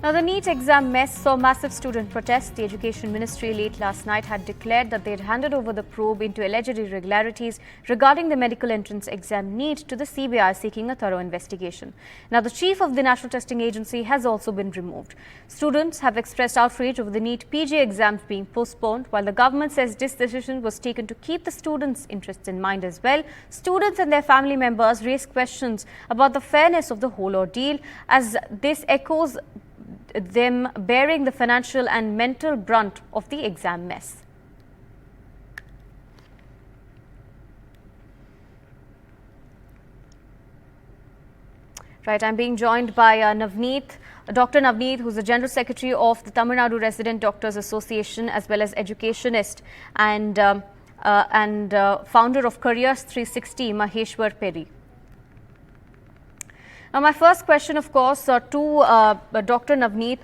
Now, the NEET exam mess saw massive student protests. The Education Ministry late last night had declared that they had handed over the probe into alleged irregularities regarding the medical entrance exam NEET to the CBI, seeking a thorough investigation. Now, the chief of the National Testing Agency has also been removed. Students have expressed outrage over the NEET PG exams being postponed, while the government says this decision was taken to keep the students' interests in mind as well. Students and their family members raise questions about the fairness of the whole ordeal, as this echoes them bearing the financial and mental brunt of the exam mess. Right, I'm being joined by Dr. Navneet, who's the General Secretary of the Tamil Nadu Resident Doctors Association, as well as Educationist, and founder of Careers 360, Maheshwar Peri. Now, my first question, of course, to Dr. Navneet.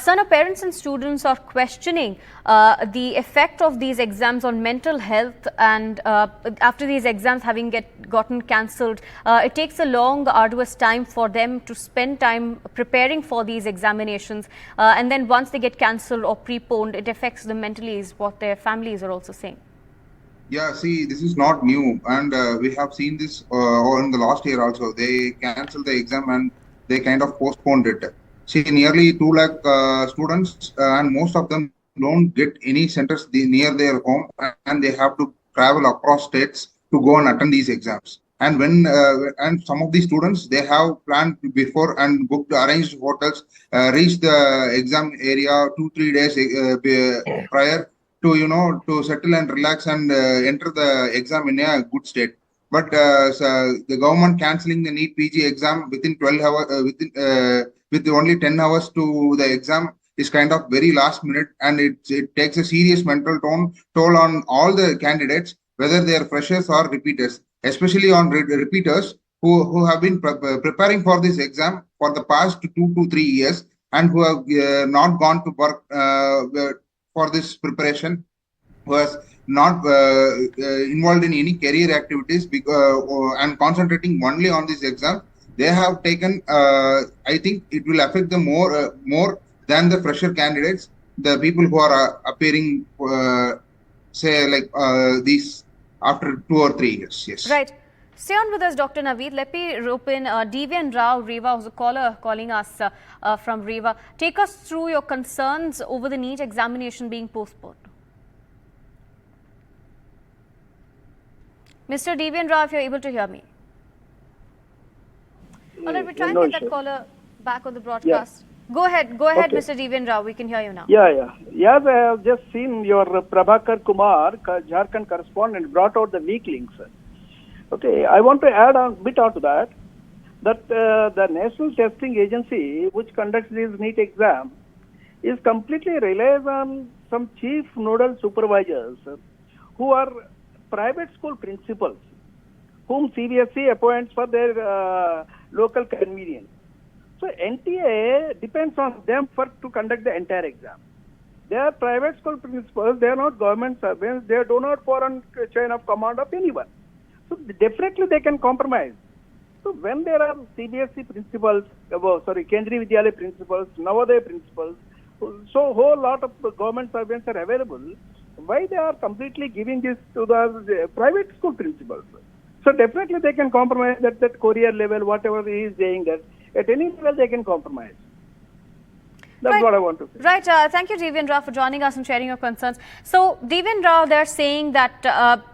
Sir, parents and students are questioning the effect of these exams on mental health, and after these exams having gotten cancelled, it takes a long, arduous time for them to spend time preparing for these examinations, and then once they get cancelled or preponed, it affects them mentally, is what their families are also saying. Yeah, see, this is not new, and we have seen this in the last year also. They cancelled the exam and they kind of postponed it. See, nearly 2 lakh students, and most of them don't get any centers near their home, and they have to travel across states to go and attend these exams. And when and some of these students, they have planned before and booked, arranged hotels, reach the exam area 2-3 days prior, to settle and relax and enter the exam in a good state. But the government cancelling the NEET PG exam within 12 hours, with only 10 hours to the exam is kind of very last minute, and it takes a serious mental toll on all the candidates, whether they are freshers or repeaters, especially on repeaters who have been preparing for this exam for the past 2 to 3 years and who have not gone to work for this preparation, who has not involved in any career activities and concentrating only on this exam. They have taken, I think it will affect them more than the fresher candidates, the people who are appearing, say, like these after 2 or 3 years. Yes. Right. Stay on with us, Dr. Naveed. Let me rope in Devian Rao, Reva, who's a caller calling us from Reva. Take us through your concerns over the NEET examination being postponed. Mr. Devian Rao, if you're able to hear me. All right, we're trying to get that caller back on the broadcast. Yeah. Go ahead, okay. Mr. Devian Rao. We can hear you now. Yes, I have just seen your Prabhakar Kumar, Jharkhand correspondent, brought out the weak links. Okay, I want to add a bit onto that the National Testing Agency, which conducts this NEET exam, is completely relies on some chief nodal supervisors who are private school principals, whom CBSE appoints for their local convenience. So NTA depends on them to conduct the entire exam. They are private school principals, they are not government servants, they do not fall on chain of command of anyone. So definitely they can compromise. So when there are CBSE principals, Kendriya Vidyalaya principals, Navodaya principals, so whole lot of government servants are available, why they are completely giving this to the private school principals? So definitely they can compromise at that career level, whatever he is saying that, at any level they can compromise. That's what I want to say. Right. Thank you, Devian Rao, for joining us and sharing your concerns. So, Devian Rao, they're saying that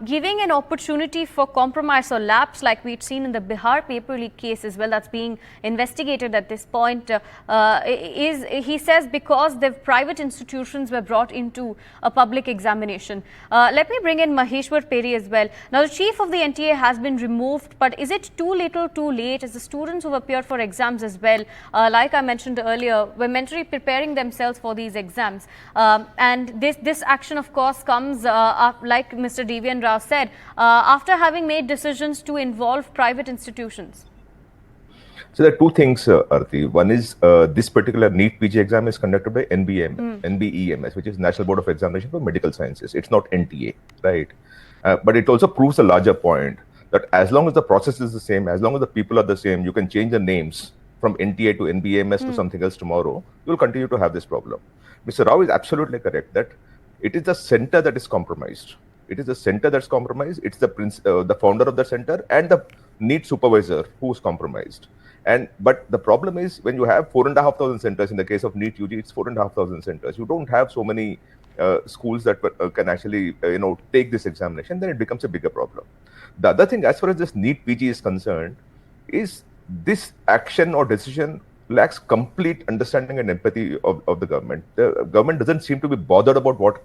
giving an opportunity for compromise or lapse, like we'd seen in the Bihar paper leak case as well, that's being investigated at this point, he says, because the private institutions were brought into a public examination. Let me bring in Maheshwar Peri as well. Now, the chief of the NTA has been removed, but is it too little, too late, as the students who appeared for exams as well, like I mentioned earlier, were mentally preparing themselves for these exams, and this action, of course, comes like Mr. Devian Rao said, after having made decisions to involve private institutions. So there are two things, Aarthi. One is this particular NEET PG exam is conducted by NBEMS, which is National Board of Examination for Medical Sciences. It's not NTA, right? But it also proves a larger point that as long as the process is the same, as long as the people are the same, you can change the names from NTA to NBMS to something else tomorrow, you'll continue to have this problem. Mr. Rao is absolutely correct that it is the center that is compromised. It is the center that's compromised. It's the founder of the center and the NEET supervisor who's compromised. But the problem is when you have 4,500 centers, in the case of NEET UG, it's 4,500 centers. You don't have so many schools that can actually take this examination. Then it becomes a bigger problem. The other thing, as far as this NEET PG is concerned, is this action or decision lacks complete understanding and empathy of the government. The government doesn't seem to be bothered about what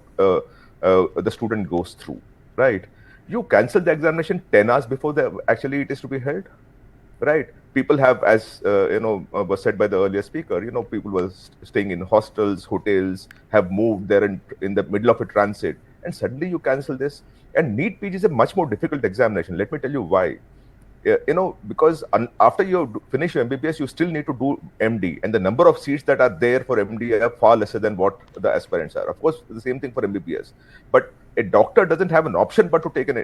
the student goes through, right? You cancel the examination 10 hours before actually it is to be held, right? People have, as was said by the earlier speaker, people were staying in hostels, hotels, have moved there in the middle of a transit, and suddenly you cancel this. And NEET PG is a much more difficult examination. Let me tell you why. Because after you finish your MBBS, you still need to do MD, and the number of seats that are there for MD are far lesser than what the aspirants are. Of course, the same thing for MBBS. But a doctor doesn't have an option but to take an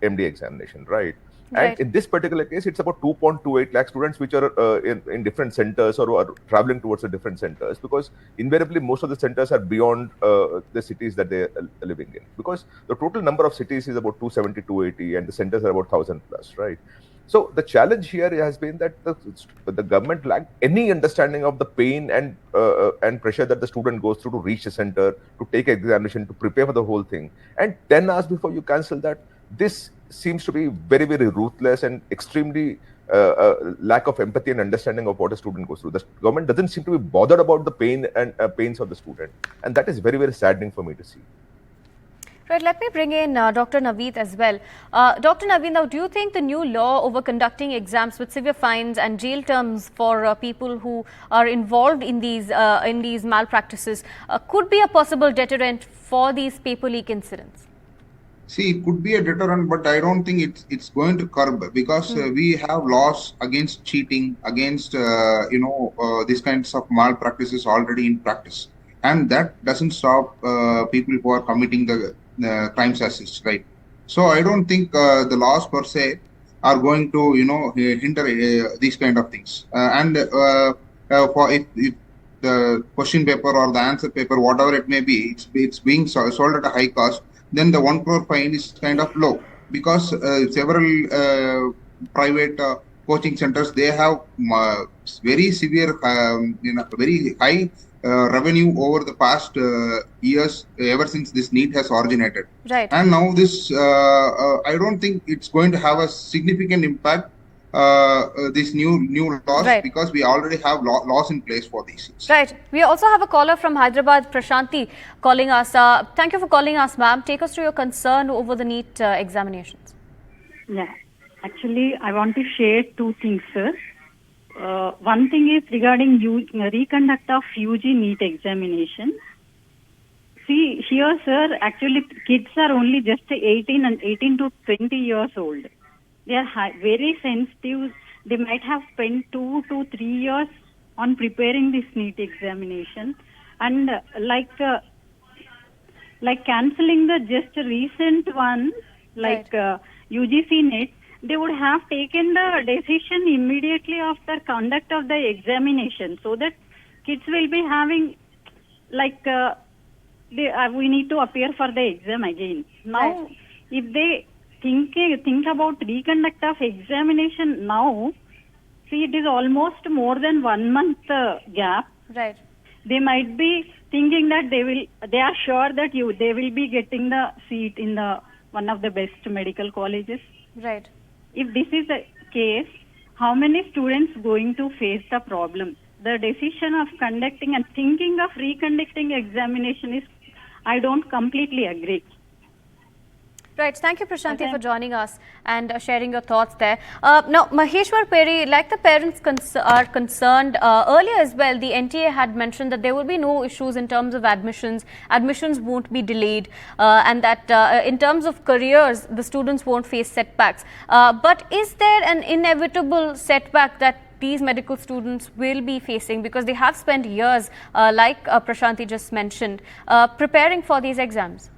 MD examination, right? Right. And in this particular case, it's about 2.28 lakh students which are in different centers or are traveling towards the different centers, because invariably most of the centers are beyond the cities that they are living in, because the total number of cities is about 270, 280, and the centers are about 1,000 plus, right? So the challenge here has been that the government lacked any understanding of the pain and pressure that the student goes through to reach the center, to take examination, to prepare for the whole thing. And 10 hours before you cancel that, this seems to be very, very ruthless and extremely lack of empathy and understanding of what a student goes through. The government doesn't seem to be bothered about the pain and pains of the student, and that is very, very saddening for me to see. Right, let me bring in Dr. Naveed as well. Dr. Naveed, now do you think the new law over conducting exams with severe fines and jail terms for people who are involved in these malpractices could be a possible deterrent for these paper leak incidents? See, it could be a deterrent, but I don't think it's going to curb, because we have laws against cheating, against these kinds of malpractices already in practice, and that doesn't stop people who are committing the crimes as such, right? So I don't think the laws per se are going to hinder these kind of things. For if the question paper or the answer paper, whatever it may be, it's being sold at a high cost, then the 1 crore fine is kind of low, because several private coaching centers, they have very severe, very high revenue over the past years, ever since this NEET has originated. Right. And now this, I don't think it's going to have a significant impact, these new laws, right, because we already have laws in place for these things. Right. We also have a caller from Hyderabad, Prashanti, calling us. Thank you for calling us, ma'am. Take us through your concern over the NEET examinations. Yeah. Actually, I want to share two things, sir. One thing is regarding reconduct of UG NEET examination. See, here, sir, actually kids are only just 18 to 20 years old. They are very sensitive. They might have spent 2 to 3 years on preparing this NEET examination, and like cancelling the just recent one, like UGC NET, they would have taken the decision immediately after conduct of the examination, so that kids will be having we need to appear for the exam again. Now, if they think about reconduct of examination now, see, it is almost more than 1 month gap. Right. They might be thinking that they are sure that they will be getting the seat in the one of the best medical colleges. Right. If this is the case, how many students going to face the problem? The decision of conducting and thinking of reconducting examination is, I don't completely agree. Right. Thank you, Prashanti, for joining us and sharing your thoughts there. Now, Maheshwar Peri, like the parents are concerned, earlier as well, the NTA had mentioned that there will be no issues in terms of admissions. Admissions won't be delayed, and that in terms of careers, the students won't face setbacks. But is there an inevitable setback that these medical students will be facing, because they have spent years, like Prashanti just mentioned, preparing for these exams?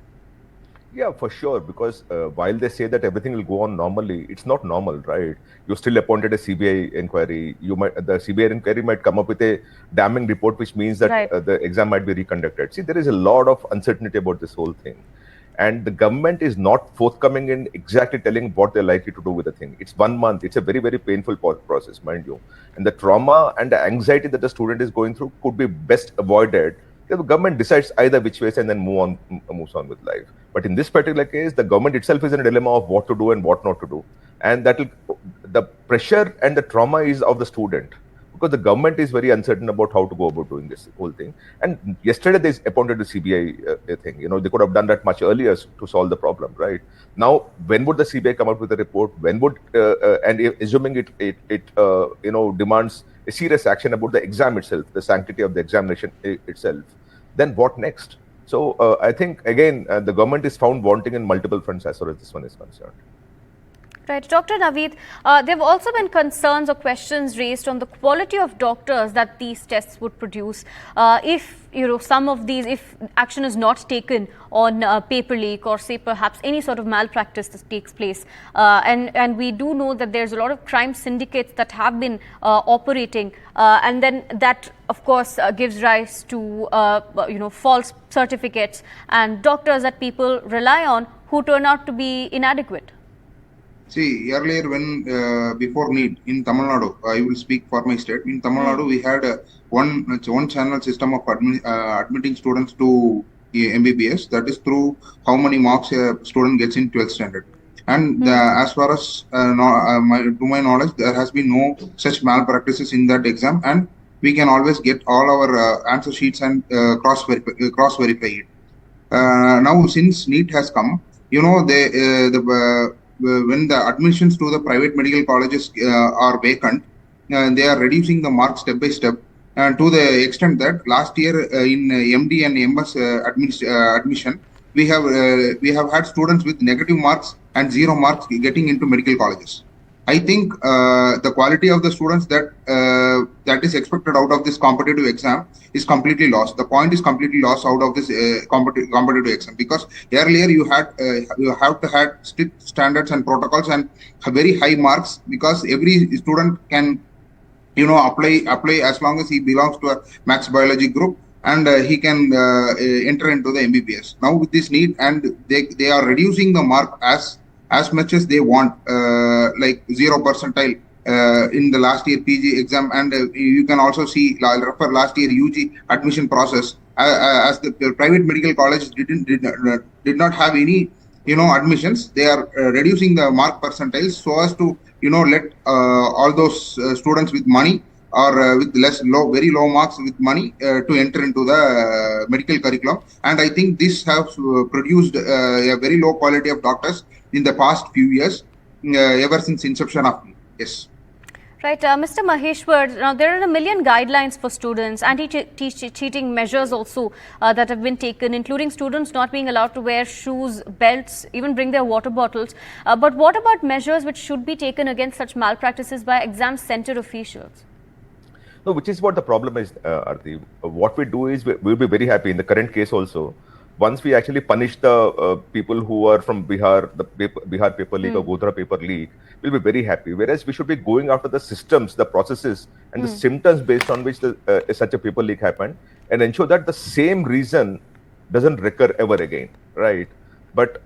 Yeah, for sure. Because while they say that everything will go on normally, it's not normal, right? You still appointed a CBI inquiry. The CBI inquiry might come up with a damning report, which means that Right. the exam might be reconducted. See, there is a lot of uncertainty about this whole thing, and the government is not forthcoming in exactly telling what they're likely to do with the thing. It's 1 month. It's a very, very painful process, mind you, and the trauma and the anxiety that the student is going through could be best avoided. The government decides either which ways and then moves on with life. But in this particular case, the government itself is in a dilemma of what to do and what not to do. And the pressure and the trauma is of the student, because the government is very uncertain about how to go about doing this whole thing. And yesterday they appointed the CBI thing. They could have done that much earlier to solve the problem, right? Now, when would the CBI come out with a report? When would assuming it demands a serious action about the exam itself, the sanctity of the examination itself, then what next? So I think, again, the government is found wanting in multiple fronts as far as this one is concerned. Right. Dr. Naveed, there have also been concerns or questions raised on the quality of doctors that these tests would produce. If action is not taken on paper leak, or say perhaps any sort of malpractice that takes place, and we do know that there's a lot of crime syndicates that have been operating, and then that of course gives rise to false certificates and doctors that people rely on who turn out to be inadequate. See, earlier when before NEET in Tamil Nadu, I will speak for my state. In Tamil Nadu, we had one channel system of admitting students to MBBS. That is through how many marks a student gets in 12th standard. And as far as to my knowledge, there has been no such malpractices in that exam, and we can always get all our answer sheets and cross verify it. Now, since NEET has come, when the admissions to the private medical colleges are vacant, they are reducing the marks step by step, to the extent that last year in MD and MS admission, we have had students with negative marks and 0 marks getting into medical colleges. I think the quality of the students that is expected out of this competitive exam is completely lost. The point is completely lost out of this competitive exam, because earlier you have to have strict standards and protocols and very high marks, because every student can apply as long as he belongs to a max biology group, and he can enter into the MBBS. Now with this NEET, and they are reducing the mark as much as they want, like 0 percentile in the last year PG exam, and you can also see refer last year UG admission process, as the private medical colleges did not have any admissions. They are reducing the mark percentiles so as to let all those students with money, or with very low marks with money, to enter into the medical curriculum. And I think this has produced a very low quality of doctors in the past few years, ever since inception of NEET. Yes. Right, Mr. Maheshwar, now there are a million guidelines for students, anti-cheating measures also that have been taken, including students not being allowed to wear shoes, belts, even bring their water bottles. But what about measures which should be taken against such malpractices by exam center officials? No, which is what the problem is, Aarthi. What we do is we'll be very happy in the current case also. Once we actually punish the people who are from Bihar, the Bihar paper leak or Godhra paper leak, we'll be very happy. Whereas we should be going after the systems, the processes, and the symptoms based on which such a paper leak happened, and ensure that the same reason doesn't recur ever again, right? But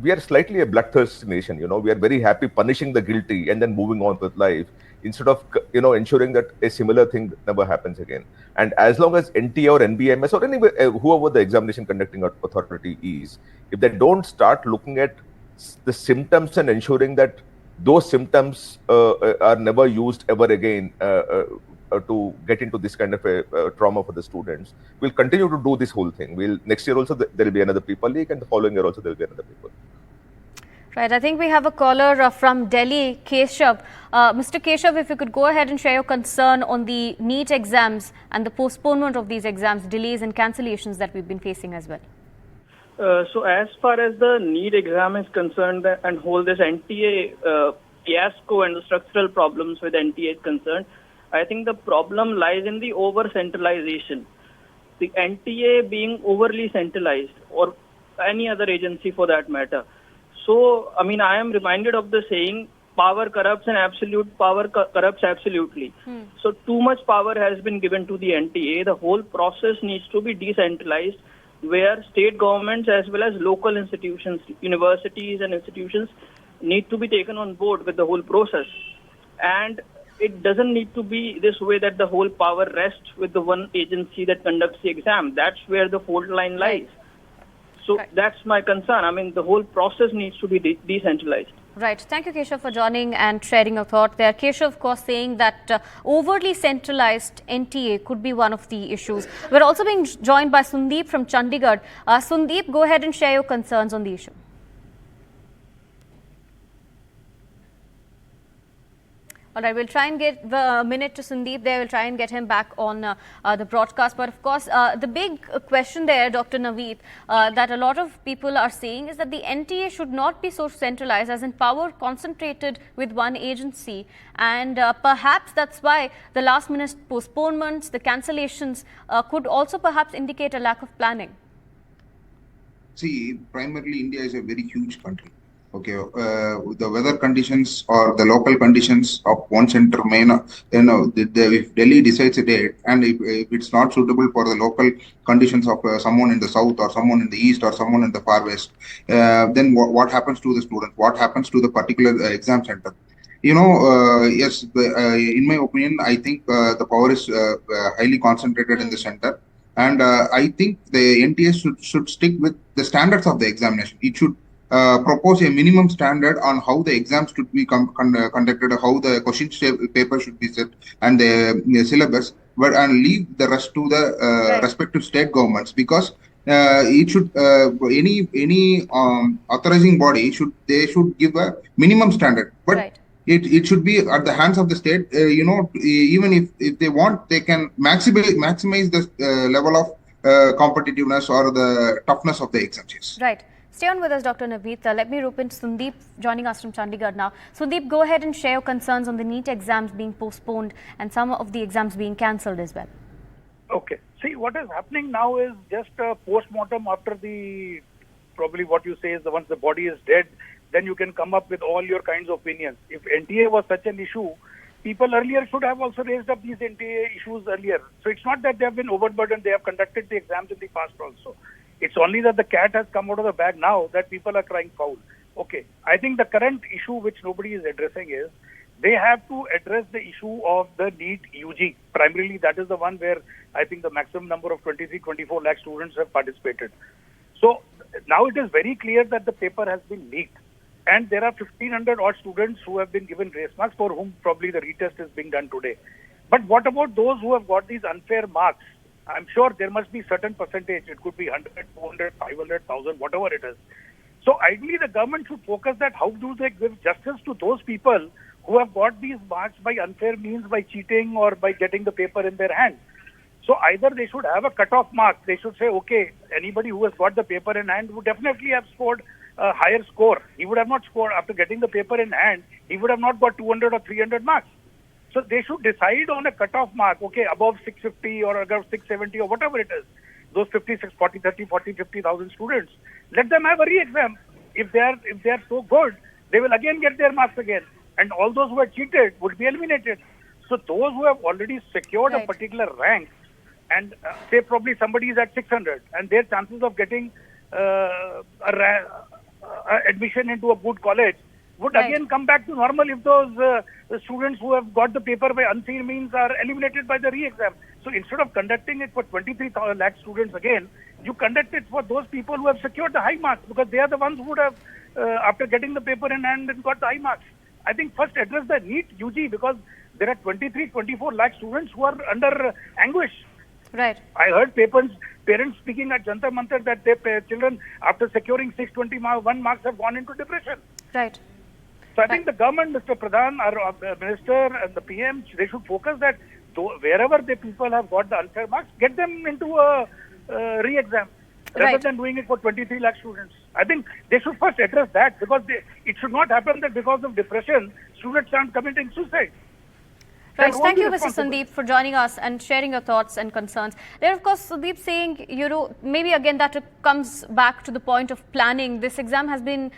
we are slightly a bloodthirsty nation. We are very happy punishing the guilty and then moving on with life, instead of ensuring that a similar thing never happens again. And as long as NTA or NBMS or anyway, whoever the examination conducting authority is, if they don't start looking at the symptoms and ensuring that those symptoms are never used ever again to get into this kind of a trauma for the students, we'll continue to do this whole thing. Next year also there will be another paper leak, and the following year also there will be another paper. Right, I think we have a caller from Delhi, Keshav. Mr. Keshav, if you could go ahead and share your concern on the NEET exams and the postponement of these exams, delays and cancellations that we've been facing as well. So as far as the NEET exam is concerned and whole this NTA fiasco and the structural problems with NTA is concerned, I think the problem lies in the over-centralization. The NTA being overly centralized, or any other agency for that matter. So, I mean, I am reminded of the saying, power corrupts and absolute power corrupts absolutely. So too much power has been given to the NTA. The whole process needs to be decentralized, where state governments as well as local institutions, universities and institutions need to be taken on board with the whole process. And it doesn't need to be this way that the whole power rests with the one agency that conducts the exam. That's where the fault line lies. So that's my concern. I mean, the whole process needs to be decentralized. Right. Thank you, Keshav, for joining and sharing your thought there. Keshav, of course, saying that overly centralized NTA could be one of the issues. We're also being joined by Sundeep from Chandigarh. Sundeep, go ahead and share your concerns on the issue. All right, we'll try and get a minute to Sundeep there. We'll try and get him back on the broadcast. But of course, the big question there, Dr. Naveed, that a lot of people are saying is that the NTA should not be so centralized, as in power concentrated with one agency. And perhaps that's why the last minute postponements, the cancellations could also perhaps indicate a lack of planning. See, primarily India is a very huge country. Okay, the weather conditions or the local conditions of one center may not, if Delhi decides a date and if it's not suitable for the local conditions of someone in the south or someone in the east or someone in the far west, then what happens to the student? What happens to the particular exam center? Yes, in my opinion, I think the power is highly concentrated in the center. And I think the NTA should stick with the standards of the examination. It should propose a minimum standard on how the exams should be conducted, how the question paper should be set, and the syllabus, and leave the rest to the respective state governments, because it should any authorizing body should give a minimum standard, but it should be at the hands of the state. Even if they want, they can maximize the level of competitiveness or the toughness of the exams. Right. Stay on with us, Dr. Naveed. Let me rope in Sundeep joining us from Chandigarh now. Sundeep, go ahead and share your concerns on the NEET exams being postponed and some of the exams being cancelled as well. Okay. See, what is happening now is just a post-mortem after probably what you say is once the body is dead, then you can come up with all your kinds of opinions. If NTA was such an issue, people earlier should have also raised up these NTA issues earlier. So it's not that they have been overburdened, they have conducted the exams in the past also. It's only that the cat has come out of the bag now that people are crying foul. Okay, I think the current issue which nobody is addressing is they have to address the issue of the NEET UG. Primarily, that is the one where I think the maximum number of 23-24 lakh students have participated. So now it is very clear that the paper has been leaked. And there are 1,500 odd students who have been given grace marks, for whom probably the retest is being done today. But what about those who have got these unfair marks? I'm sure there must be certain percentage. It could be 100, 200, 500, 1,000, whatever it is. So ideally, the government should focus that how do they give justice to those people who have got these marks by unfair means, by cheating or by getting the paper in their hand. So either they should have a cut-off mark. They should say, okay, anybody who has got the paper in hand would definitely have scored a higher score. He would have not scored, after getting the paper in hand, he would have not got 200 or 300 marks. So they should decide on a cut-off mark, okay, above 650 or above 670 or whatever it is. Those 50,000 students, let them have a re-exam. If they are so good, they will again get their marks again. And all those who have cheated would be eliminated. So those who have already secured a particular rank, and say probably somebody is at 600, and their chances of getting admission into a good college would again come back to normal if those students who have got the paper by unseen means are eliminated by the re-exam. So instead of conducting it for 23 lakh students again, you conduct it for those people who have secured the high marks, because they are the ones who would have, after getting the paper in hand, and got the high marks. I think first address the NEET UG, because there are 23-24 lakh students who are under anguish. Right. I heard parents speaking at Jantar Mantar that their children, after securing 621 marks, have gone into depression. Right. So I think the government, Mr. Pradhan, our Minister and the PM, they should focus that wherever the people have got the unfair marks, get them into a re-exam rather than doing it for 23 lakh students. I think they should first address that, because it should not happen that because of depression, students aren't committing suicide. Right. then who Thank will you, be Mr. responsible? Sandeep, for joining us and sharing your thoughts and concerns. There, of course, Sandeep saying, maybe again that comes back to the point of planning. This exam has been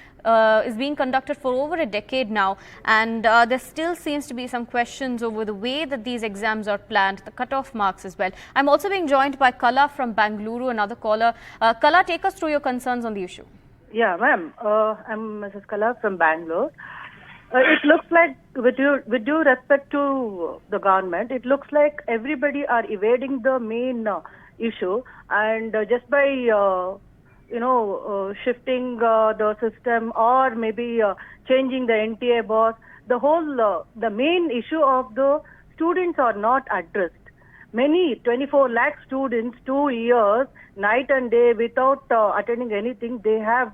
is being conducted for over a decade now, and there still seems to be some questions over the way that these exams are planned, the cutoff marks as well. I'm also being joined by Kala from Bangalore, another caller. Kala, take us through your concerns on the issue. Yeah, ma'am. I'm Mrs. Kala from Bangalore. It looks like, with due respect to the government, it looks like everybody are evading the main issue, and just by shifting the system, or maybe changing the NTA boss, the whole the main issue of the students are not addressed. Many 24 lakh students, 2 years, night and day, without attending anything, they have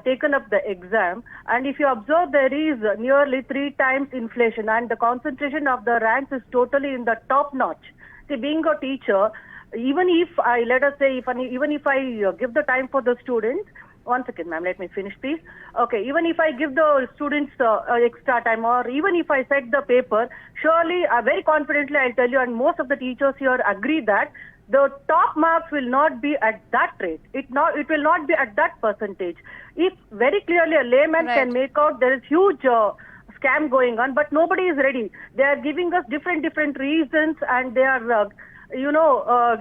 taken up the exam. And if you observe, there is nearly 3 times inflation, and the concentration of the ranks is totally in the top notch. See, being a teacher, even if I, let us say, even if I give the time for the students, one second, ma'am, let me finish, please. Okay, even if I give the students extra time, or even if I set the paper, surely, very confidently, I'll tell you, and most of the teachers here agree that the top marks will not be at that rate. It will not be at that percentage. If very clearly a layman can make out there is huge scam going on, but nobody is ready. They are giving us different reasons, and they are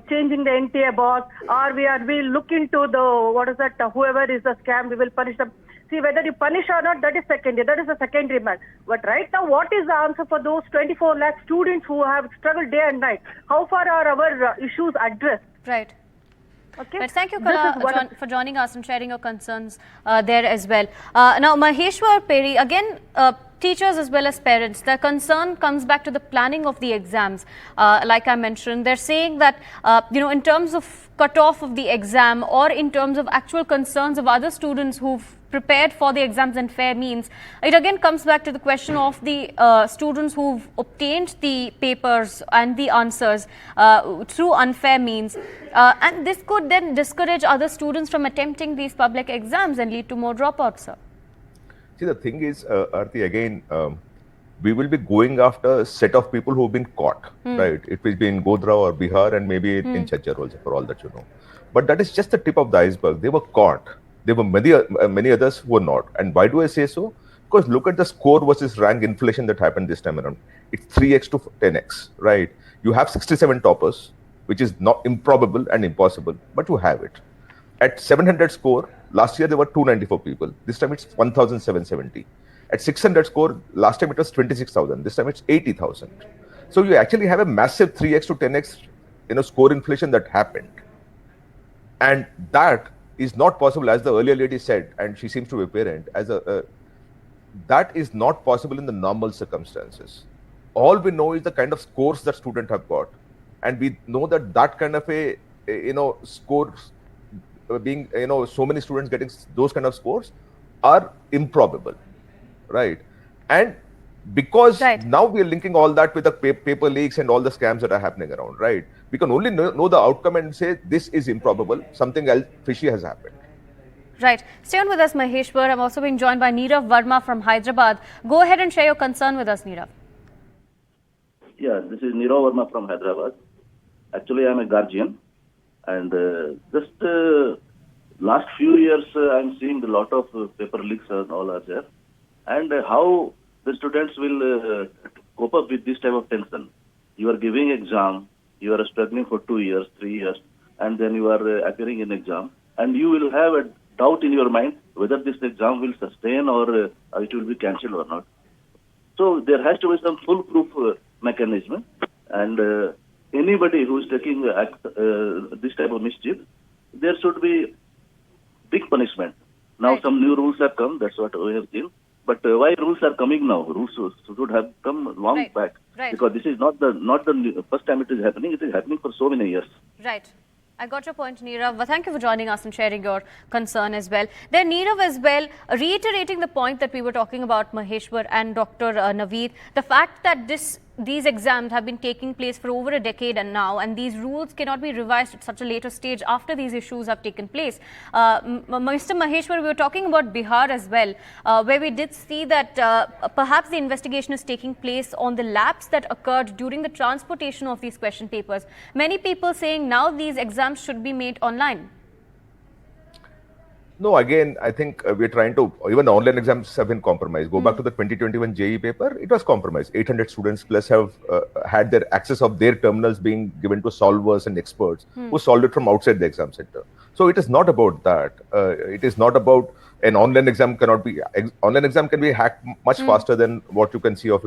changing the NTA boss, or we'll look into the, whoever is a scam, we will punish them. See, whether you punish or not, that is secondary. That is a secondary matter. But right now, what is the answer for those 24 lakh students who have struggled day and night? How far are our issues addressed? Right. Okay. Right. Thank you, Kala, for joining us and sharing your concerns there as well. Now, Maheshwar Peri, again, teachers as well as parents, their concern comes back to the planning of the exams. Like I mentioned, they're saying that, in terms of cutoff of the exam, or in terms of actual concerns of other students who've prepared for the exams in fair means, it again comes back to the question of the students who've obtained the papers and the answers through unfair means. And this could then discourage other students from attempting these public exams and lead to more dropouts, sir. See, the thing is, Aarthi, again, we will be going after a set of people who have been caught, right? It will be in Godhra or Bihar, and maybe in Chachar also, for all that you know. But that is just the tip of the iceberg. They were caught. There were many others who were not. And why do I say so? Because look at the score versus rank inflation that happened this time around. It's 3x to 10x, right? You have 67 toppers, which is not improbable and impossible, but you have it. At 700 score, last year there were 294 people. This time it's 1,770. At 600 score, last time it was 26,000. This time it's 80,000. So you actually have a massive 3x to 10x, score inflation that happened. And that is not possible, as the earlier lady said, and she seems to be a parent, that is not possible in the normal circumstances. All we know is the kind of scores that students have got. And we know that kind of a, scores being, so many students getting those kind of scores are improbable, right? And because now we are linking all that with the paper leaks and all the scams that are happening around, right? We can only know the outcome and say this is improbable, something else fishy has happened. Right. Stay on with us, Maheshwar. I'm also being joined by Nirav Verma from Hyderabad. Go ahead and share your concern with us, Nirav. Yeah, this is Nirav Verma from Hyderabad. Actually, I'm a guardian, and just last few years, I'm seeing a lot of paper leaks and all are there, and how the students will cope up with this type of tension. You are giving exam, you are struggling for 2 years, 3 years, and then you are appearing in exam, and you will have a doubt in your mind whether this exam will sustain or it will be cancelled or not. So there has to be some foolproof mechanism, and anybody who is taking this type of mischief, there should be big punishment. Now some new rules have come, that's what we have seen. But why rules are coming now? Rules should have come long back. Because this is not the first time it is happening. It is happening for so many years. Right. I got your point, Nirav. Well, thank you for joining us and sharing your concern as well. Then Nirav as well, reiterating the point that we were talking about, Maheshwar and Dr. Naveed, the fact that this these exams have been taking place for over a decade and now, and these rules cannot be revised at such a later stage after these issues have taken place. Mr. Maheshwar, we were talking about Bihar as well, where we did see that perhaps the investigation is taking place on the lapse that occurred during the transportation of these question papers. Many people saying now these exams should be made online. No, again, I think we're trying to, even online exams have been compromised. Go back to the 2021 JEE paper, it was compromised. 800 students plus have had their access of their terminals being given to solvers and experts who solved it from outside the exam center. So it is not about that. It is not about an online exam online exam can be hacked much faster than what you can see of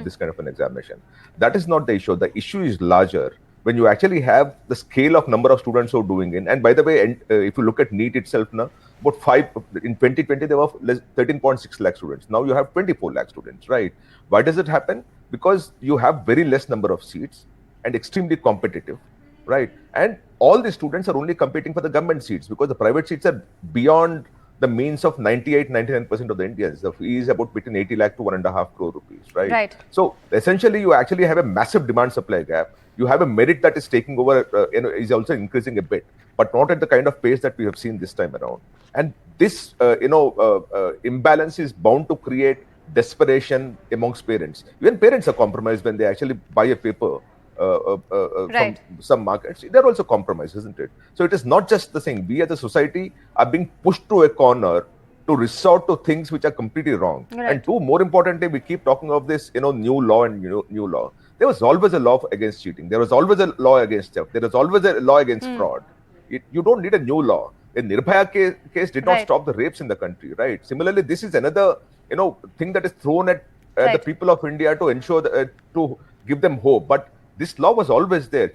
this kind of an examination. That is not the issue. The issue is larger. When you actually have the scale of number of students who are doing it, and by the way, if you look at NEET itself now, in 2020 there were 13.6 lakh students. Now you have 24 lakh students, right? Why does it happen? Because you have very less number of seats and extremely competitive, right? And all the students are only competing for the government seats because the private seats are beyond the means of 99% of the Indians. The fee is about between 80 lakh to 1.5 crore rupees, right? Right. So essentially, you actually have a massive demand-supply gap. You have a merit that is taking over, is also increasing a bit, but not at the kind of pace that we have seen this time around. And this, imbalance is bound to create desperation amongst parents. Even parents are compromised when they actually buy a paper from some markets. They're also compromised, isn't it? So it is not just the thing. We as a society are being pushed to a corner to resort to things which are completely wrong. Right. And two, more importantly, we keep talking of this, new law and new law. There was always a law against cheating. There was always a law against theft. There was always a law against fraud. You don't need a new law. A Nirbhaya case did not stop the rapes in the country, right? Similarly, this is another, thing that is thrown at the people of India to ensure that, to give them hope. But this law was always there.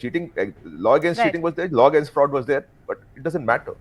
Law against cheating was there. Law against fraud was there. But it doesn't matter.